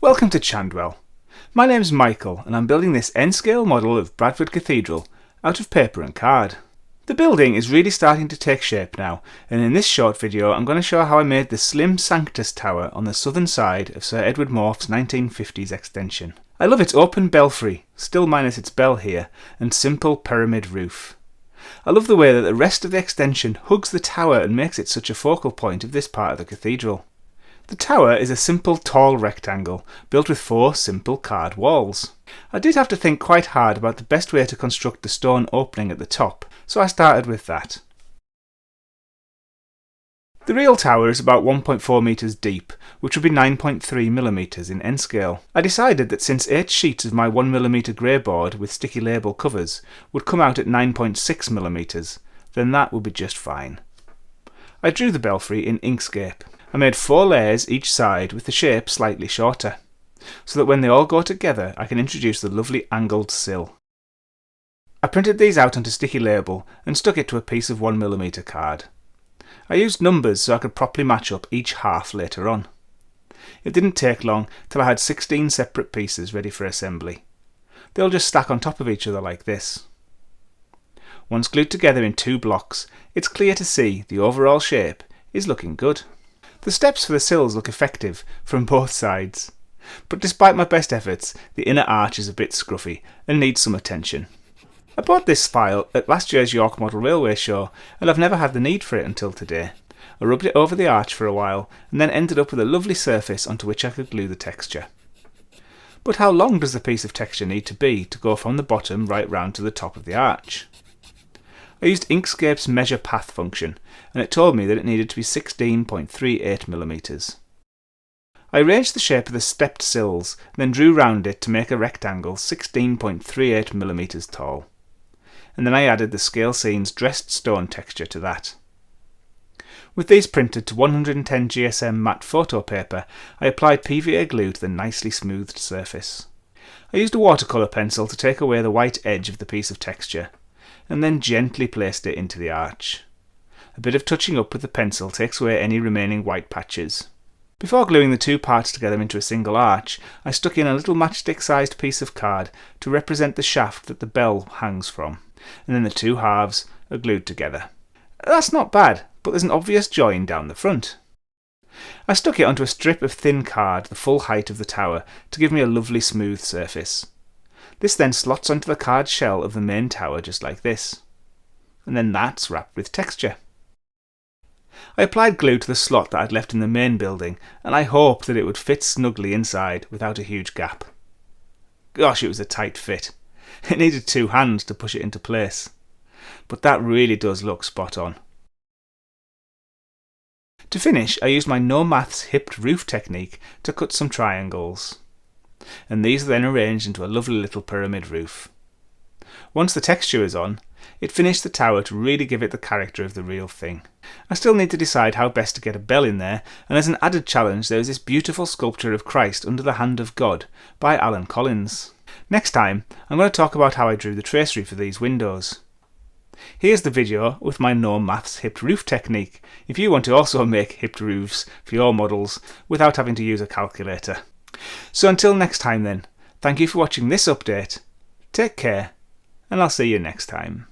Welcome to Chandwell. My name's Michael and I'm building this N-scale model of Bradford Cathedral out of paper and card. The building is really starting to take shape now, and in this short video I'm going to show how I made the slim Sanctus Tower on the southern side of Sir Edward Morph's 1950s extension. I love its open belfry, still minus its bell here, and simple pyramid roof. I love the way that the rest of the extension hugs the tower and makes it such a focal point of this part of the cathedral. The tower is a simple tall rectangle built with 4 simple card walls. I did have to think quite hard about the best way to construct the stone opening at the top, so I started with that. The real tower is about 1.4 metres deep, which would be 9.3mm in N-scale. I decided that since 8 sheets of my 1mm grey board with sticky label covers would come out at 9.6mm, then that would be just fine. I drew the belfry in Inkscape. I made 4 layers each side with the shape slightly shorter, so that when they all go together I can introduce the lovely angled sill. I printed these out onto sticky label and stuck it to a piece of 1mm card. I used numbers so I could properly match up each half later on. It didn't take long till I had 16 separate pieces ready for assembly. They'll just stack on top of each other like this. Once glued together in 2 blocks, it's clear to see the overall shape is looking good. The steps for the sills look effective from both sides, but despite my best efforts, the inner arch is a bit scruffy and needs some attention. I bought this file at last year's York Model Railway Show and I've never had the need for it until today. I rubbed it over the arch for a while and then ended up with a lovely surface onto which I could glue the texture. But how long does the piece of texture need to be to go from the bottom right round to the top of the arch? I used Inkscape's measure path function and it told me that it needed to be 16.38mm. I arranged the shape of the stepped sills and then drew round it to make a rectangle 16.38mm tall. And then I added the scale scene's dressed stone texture to that. With these printed to 110 GSM matte photo paper, I applied PVA glue to the nicely smoothed surface. I used a watercolour pencil to take away the white edge of the piece of texture, and then gently placed it into the arch. A bit of touching up with the pencil takes away any remaining white patches. Before gluing the 2 parts together into a single arch, I stuck in a little matchstick-sized piece of card to represent the shaft that the bell hangs from, and then the 2 halves are glued together. That's not bad, but there's an obvious join down the front. I stuck it onto a strip of thin card the full height of the tower to give me a lovely smooth surface. This then slots onto the card shell of the main tower just like this. And then that's wrapped with texture. I applied glue to the slot that I'd left in the main building and I hoped that it would fit snugly inside without a huge gap. Gosh, it was a tight fit. It needed 2 hands to push it into place. But that really does look spot on. To finish, I used my no maths hipped roof technique to cut some triangles. And these are then arranged into a lovely little pyramid roof. Once the texture is on, it finished the tower to really give it the character of the real thing. I still need to decide how best to get a bell in there, and as an added challenge there is this beautiful sculpture of Christ under the hand of God by Alan Collins. Next time I'm going to talk about how I drew the tracery for these windows. Here's the video with my no maths hipped roof technique if you want to also make hipped roofs for your models without having to use a calculator. So until next time then, thank you for watching this update, take care, and I'll see you next time.